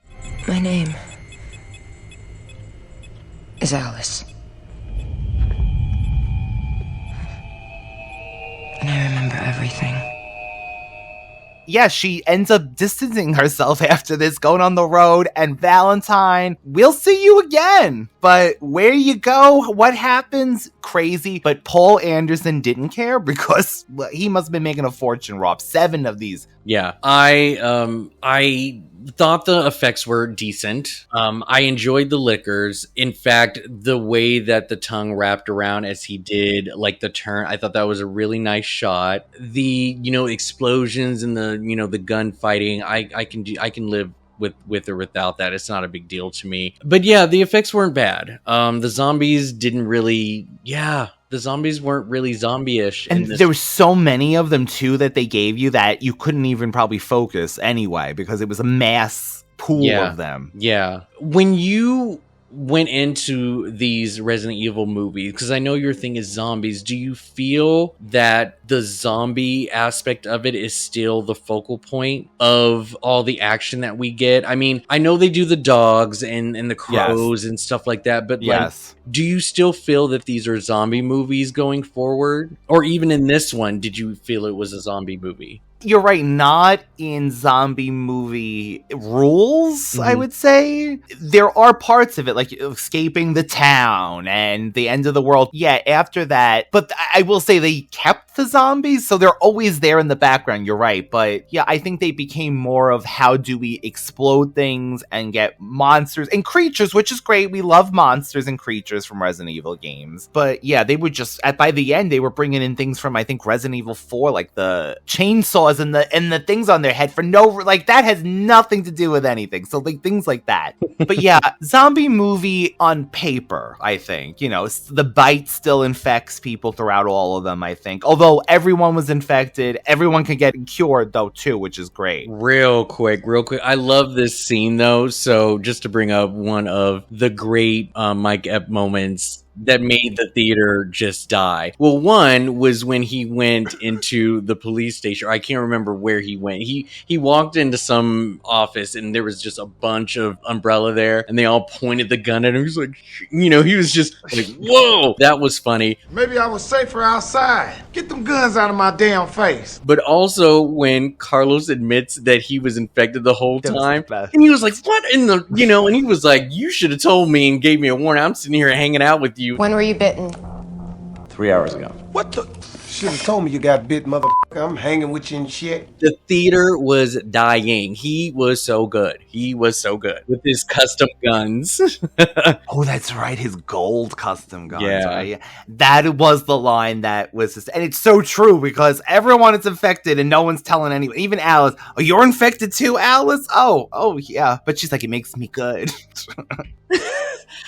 My name is Alice. And I remember everything. Yeah, she ends up distancing herself after this, going on the road, and Valentine, we'll see you again. But where you go, what happens, crazy. But Paul Anderson didn't care because he must have been making a fortune, Rob. 7 of these Yeah. I thought the effects were decent. I enjoyed the liquors. In fact, the way that the tongue wrapped around as he did, like the turn, I thought that was a really nice shot. The, explosions and the gunfighting, I can live with or without that. It's not a big deal to me. But yeah, the effects weren't bad. The zombies weren't really zombie-ish. And there were so many of them, too, that they gave you that you couldn't even probably focus anyway, because it was a mass pool of them. Yeah. When you went into these Resident Evil movies, because I know your thing is zombies, do you feel that the zombie aspect of it is still the focal point of all the action that we get? I mean, I know they do the dogs and the crows and stuff like that, but do you still feel that these are zombie movies going forward? Or even in this one, did you feel it was a zombie movie? You're right, not in zombie movie rules, I would say. There are parts of it, like escaping the town and the end of the world. Yeah, after that. But I will say they kept the zombies, so they're always there in the background, you're right. But yeah, I think they became more of how do we explode things and get monsters and creatures, which is great. We love monsters and creatures from Resident Evil games. But yeah, they were just, by the end, they were bringing in things from, I think, Resident Evil 4, like the chainsaws and the things on their head for that has nothing to do with anything. So like things like that. But yeah, zombie movie on paper, I think, the bite still infects people throughout all of them, I think. Although everyone was infected, everyone can get cured though too, which is great. Real quick. I love this scene though. So just to bring up one of the great Mike Epps moments that made the theater just die. Well, one was when he went into the police station. I can't remember where he went. He walked into some office and there was just a bunch of Umbrella there and they all pointed the gun at him. He was like, he was just like, whoa, that was funny. Maybe I was safer outside. Get them guns out of my damn face. But also when Carlos admits that he was infected the whole time and he was like, what in the, and he was like, you should have told me and gave me a warning. I'm sitting here hanging out with you. When were you bitten? 3 hours ago. What the? Should have told me you got bit, motherfucker. I'm hanging with you and shit. The theater was dying. He was so good. With his custom guns. Oh, that's right. His gold custom guns. Yeah. Right? That was the line that was just, and it's so true because everyone is infected and no one's telling anyone. Even Alice. Oh, you're infected too, Alice? Oh, yeah. But she's like, it makes me good.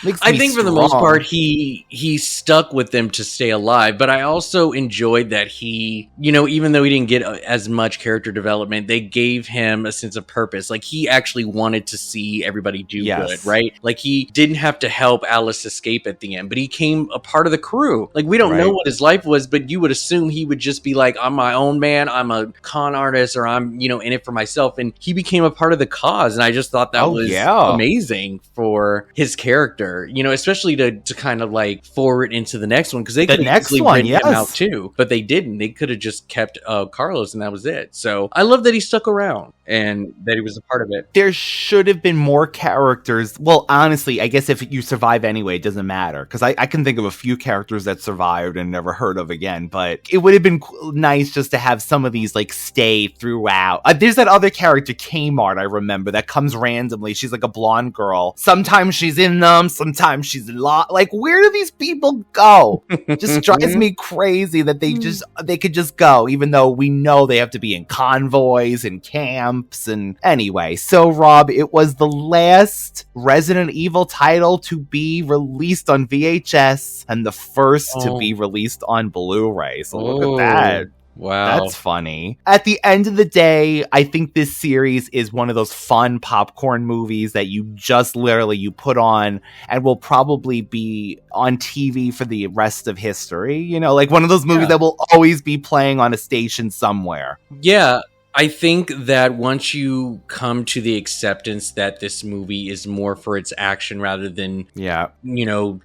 I think for the most part, he stuck with them to stay alive. But I also enjoyed that he, even though he didn't get as much character development, they gave him a sense of purpose. Like he actually wanted to see everybody do good, right? Like he didn't have to help Alice escape at the end, but he became a part of the crew. Like we don't know what his life was, but you would assume he would just be like, I'm my own man, I'm a con artist, or I'm, in it for myself. And he became a part of the cause. And I just thought that was amazing for his character, especially to kind of like forward into the next one, because they could have easily written him out too, but they didn't. They could have just kept Carlos and that was it. So I love that he stuck around and that he was a part of it. There should have been more characters. Well, honestly, I guess if you survive anyway, it doesn't matter, because I can think of a few characters that survived and never heard of again, but it would have been nice just to have some of these like stay throughout. There's that other character, Kmart, I remember, that comes randomly. She's like a blonde girl. Sometimes she's in them, sometimes she's in like, where do these people go? Just drives me crazy that they could just go, even though we know they have to be in convoys and camps. And anyway, so Rob, it was the last Resident Evil title to be released on VHS and the first to be released on Blu-ray. So look at that. Wow. That's funny. At the end of the day, I think this series is one of those fun popcorn movies that you just literally you put on and will probably be on TV for the rest of history. Like one of those movies that will always be playing on a station somewhere. Yeah. I think that once you come to the acceptance that this movie is more for its action rather than,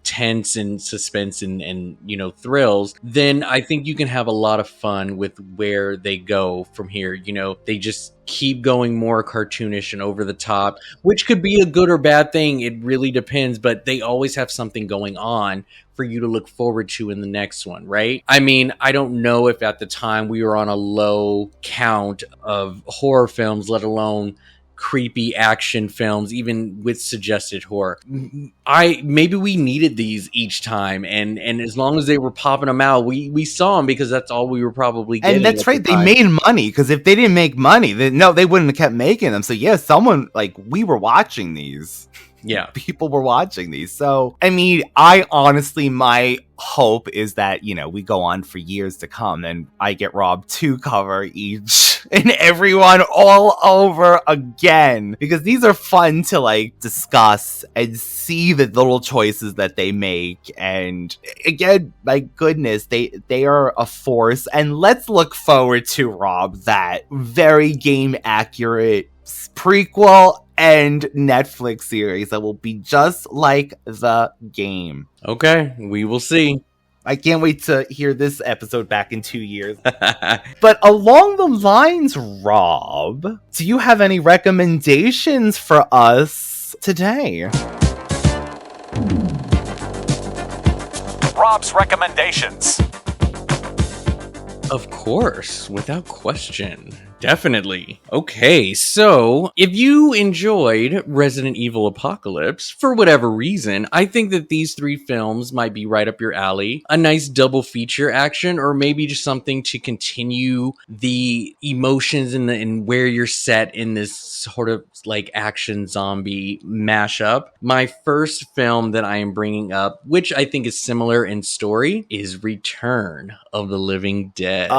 tense and suspense and thrills, then I think you can have a lot of fun with where they go from here. They just keep going more cartoonish and over the top, which could be a good or bad thing. It really depends, but they always have something going on for you to look forward to in the next one, right? I mean, I don't know if at the time we were on a low count of horror films, let alone creepy action films, even with suggested horror. Maybe we needed these each time, and as long as they were popping them out, we saw them because that's all we were probably getting. And that's right, they made money, because if they didn't make money, then they wouldn't have kept making them. So yeah, someone, like, we were watching these. Yeah. People were watching these. So, I mean, I honestly, my hope is that, we go on for years to come and I get Rob to cover each and every one all over again, because these are fun to, like, discuss and see the little choices that they make. And again, my goodness, they are a force. And let's look forward to, Rob, that very game accurate prequel and Netflix series that will be just like the game. Okay, we will see. I can't wait to hear this episode back in 2 years. But along the lines, Rob, do you have any recommendations for us today? Rob's recommendations. Of course, without question. Definitely. Okay, so if you enjoyed Resident Evil Apocalypse, for whatever reason, I think that these 3 films might be right up your alley. A nice double feature action, or maybe just something to continue the emotions and where you're set in this sort of like action zombie mashup. My first film that I am bringing up, which I think is similar in story, is Return of the Living Dead.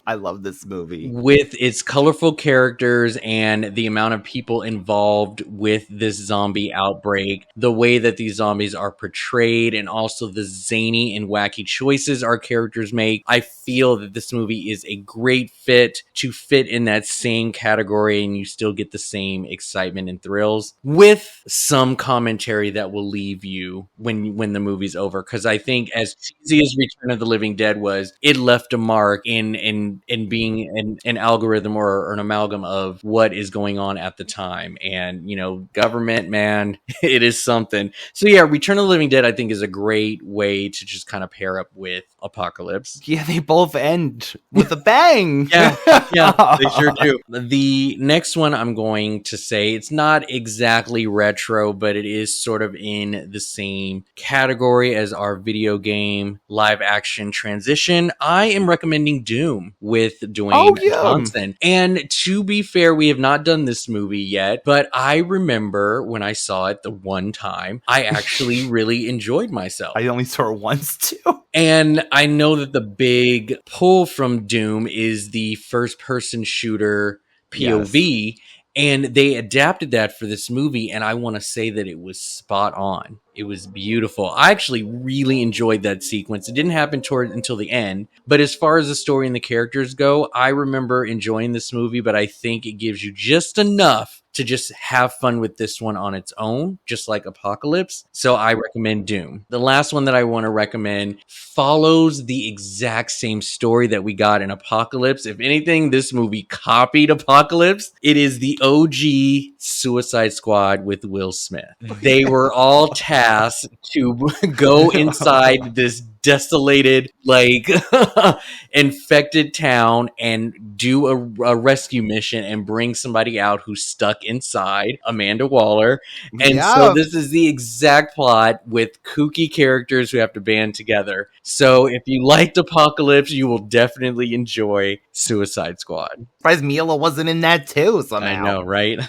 I love this movie. With its colorful characters and the amount of people involved with this zombie outbreak, the way that these zombies are portrayed, and also the zany and wacky choices our characters make, I feel that this movie is a great fit to fit in that same category, and you still get the same excitement and thrills with some commentary that will leave you when the movie's over. Because I think as cheesy as Return of the Living Dead was, it left a mark in being an algorithm or an amalgam of what is going on at the time. And, government, man, it is something. So yeah, Return of the Living Dead, I think, is a great way to just kind of pair up with Apocalypse. Yeah, they both end with a bang. Yeah, they sure do. The next one I'm going to say, it's not exactly retro, but it is sort of in the same category as our video game live action transition. I am recommending Doom with Dwayne Johnson. And to be fair, we have not done this movie yet, but I remember when I saw it the one time, I actually really enjoyed myself. I only saw it once too. And I know that the big pull from Doom is the first person shooter POV. Yes. And they adapted that for this movie, and I want to say that it was spot on. It was beautiful. I actually really enjoyed that sequence. It didn't happen until the end, but as far as the story and the characters go, I remember enjoying this movie, but I think it gives you just enough to just have fun with this one on its own, just like Apocalypse. So I recommend Doom. The last one that I want to recommend follows the exact same story that we got in Apocalypse. If anything, this movie copied Apocalypse. It is the OG Suicide Squad with Will Smith. They were all tasked to go inside this desolated, like, infected town and do a rescue mission and bring somebody out who's stuck inside, Amanda Waller. And so this is the exact plot with kooky characters who have to band together. So if you liked Apocalypse, you will definitely enjoy Suicide Squad. Surprised Mila wasn't in that too somehow. I know, right?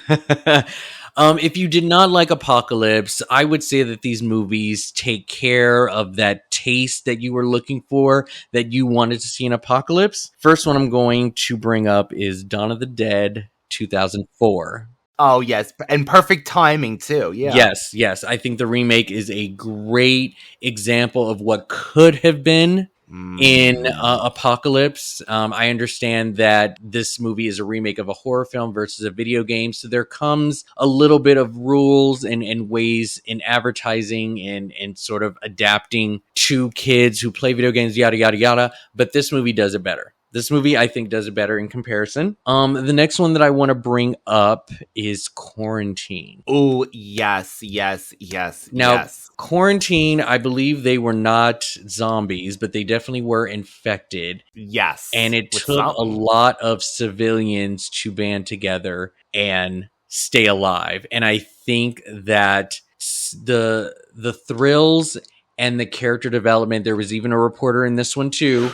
If you did not like Apocalypse, I would say that these movies take care of that taste that you were looking for, that you wanted to see in Apocalypse. First one I'm going to bring up is Dawn of the Dead 2004. Oh, yes. And perfect timing, too. Yeah. Yes. I think the remake is a great example of what could have been in Apocalypse. I understand that this movie is a remake of a horror film versus a video game, so there comes a little bit of rules and ways in advertising and sort of adapting to kids who play video games, yada, yada, yada, but this movie does it better. This movie, I think, does it better in comparison. The next one that I want to bring up is Quarantine. Oh, yes, yes, yes, Now, yes. Quarantine, I believe they were not zombies, but they definitely were infected. Yes. And it with took a something. lot of civilians to band together and stay alive. And I think that the thrills and the character development, there was even a reporter in this one too.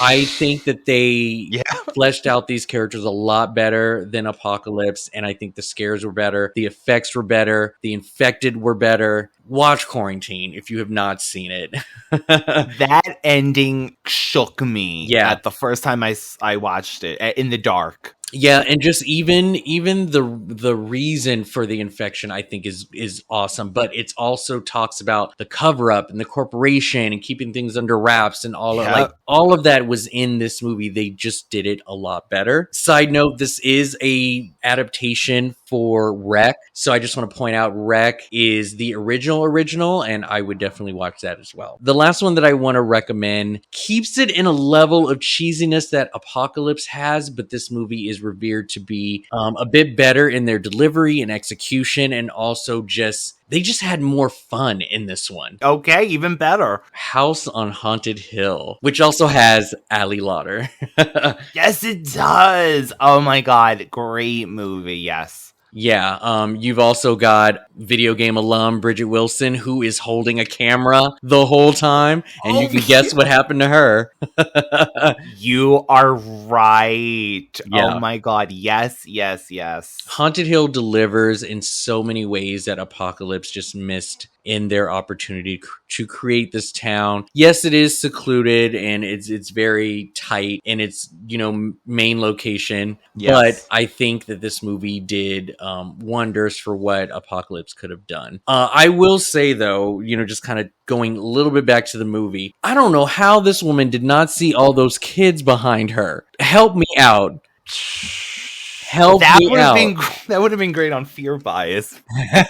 I think that they fleshed out these characters a lot better than Apocalypse, and I think the scares were better, the effects were better, the infected were better. Watch Quarantine if you have not seen it. That ending shook me. Yeah. At the first time I watched it in the dark. Yeah, and just even the reason for the infection, I think is awesome. But it's also talks about the cover up and the corporation and keeping things under wraps and all of that was in this movie. They just did it a lot better. Side note: this is a adaptation for Rec, so I just want to point out Rec is the original, and I would definitely watch that as well. The last one that I want to recommend keeps it in a level of cheesiness that Apocalypse has, but this movie is revered to be a bit better in their delivery and execution, and also they just had more fun in this one. Okay, even better. House on Haunted Hill, which also has Ali Lauder. Yes, it does. Oh my god, great movie. Yes. Yeah, you've also got video game alum Bridget Wilson, who is holding a camera the whole time, and you can guess what happened to her. You are right. Yeah. Oh my god, yes, yes, yes. Haunted Hill delivers in so many ways that Apocalypse just missed in their opportunity to create this town. Yes, it is secluded and it's very tight in its main location. Yes. But I think that this movie did wonders for what Apocalypse could have done. I will say though, just kind of going a little bit back to the movie, I don't know how this woman did not see all those kids behind her. Help me out. That would have been great on Fear Bias.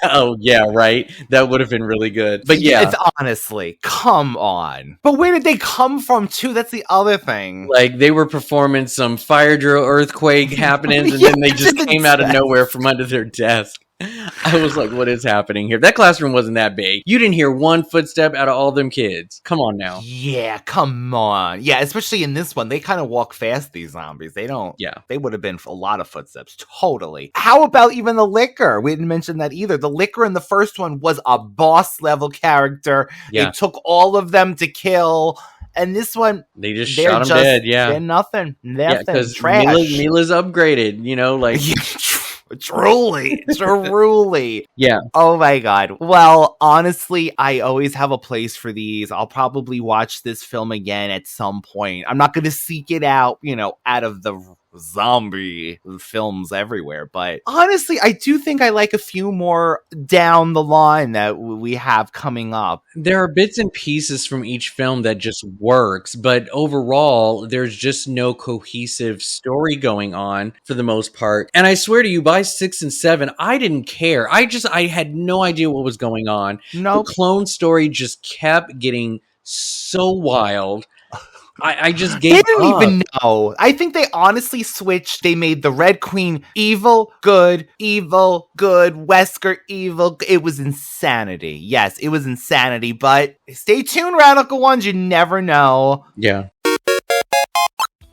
Oh yeah, right. That would have been really good. But yeah, it's honestly, come on. But where did they come from too? That's the other thing. Like they were performing some fire drill earthquake happenings, and then they just came out of nowhere from under their desk. I was like, what is happening here? That classroom wasn't that big. You didn't hear one footstep out of all them kids. Come on now. Yeah, come on. Yeah, especially in this one. They kind of walk fast, these zombies. They don't. Yeah. They would have been a lot of footsteps. Totally. How about even the Licker? We didn't mention that either. The Licker in the first one was a boss level character. Yeah. It took all of them to kill. And this one, they just shot him dead. Yeah. They're nothing. Yeah, because trash. Mila's upgraded, like... Truly. Yeah. Oh my god. Well, honestly, I always have a place for these. I'll probably watch this film again at some point. I'm not going to seek it out, out of the zombie films everywhere. But honestly, I do think I like a few more down the line that we have coming up. There are bits and pieces from each film that just works, but overall, there's just no cohesive story going on for the most part. And I swear to you, by 6 and 7, I didn't care. I had no idea what was going on. No, the clone story just kept getting so wild. I just gave up. They didn't even know. I think they honestly switched. They made the Red Queen evil, good, Wesker evil. It was insanity. Yes, it was insanity. But stay tuned, Radical Ones. You never know. Yeah.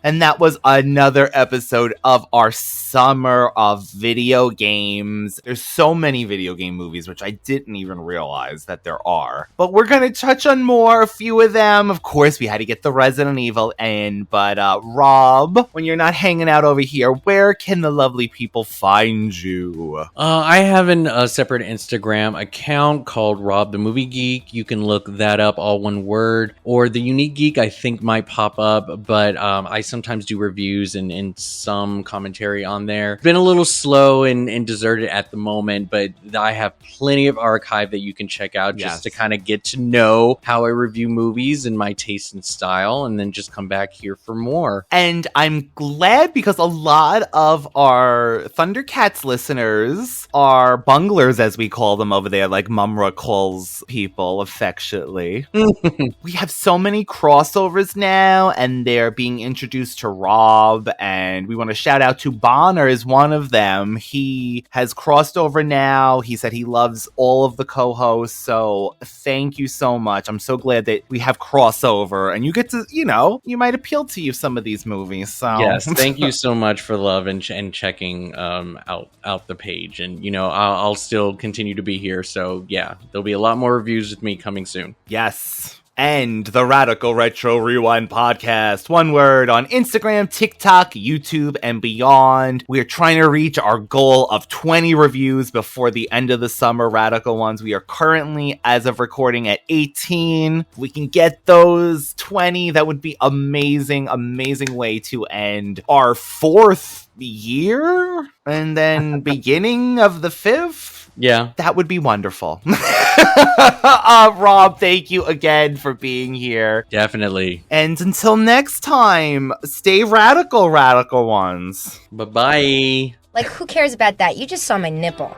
And that was another episode of our summer of video games. There's so many video game movies, which I didn't even realize that there are. But we're going to touch on a few of them. Of course, we had to get the Resident Evil in. But Rob, when you're not hanging out over here, where can the lovely people find you? I have a separate Instagram account called Rob the Movie Geek. You can look that up, all one word. Or the Unique Geek, I think, might pop up. But I sometimes do reviews and some commentary on there. Been a little slow and deserted at the moment, but I have plenty of archive that you can check out just to kind of get to know how I review movies and my taste and style, and then just come back here for more. And I'm glad because a lot of our Thundercats listeners are bunglers, as we call them over there, like Mumra calls people affectionately. We have so many crossovers now, and they're being introduced reviews to Rob, and we want to shout out to Bonner is one of them. He has crossed over now. He said he loves all of the co-hosts, so thank you so much. I'm so glad that we have crossover, and you get to, you know, you might appeal to you some of these movies. So yes, thank you so much for love and checking out the page, and you know I'll still continue to be here. So yeah, there'll be a lot more reviews with me coming soon. Yes. And the Radical Retro Rewind podcast, one word, on Instagram, TikTok, YouTube, and beyond. We are trying to reach our goal of 20 reviews before the end of the summer, Radical Ones. We are currently, as of recording, at 18. If we can get those 20, that would be amazing, amazing way to end our 4th year, and then beginning of the 5th. Yeah. That would be wonderful. Rob, thank you again for being here. Definitely. And until next time, stay radical, Radical Ones. Bye-bye. Like, who cares about that? You just saw my nipple.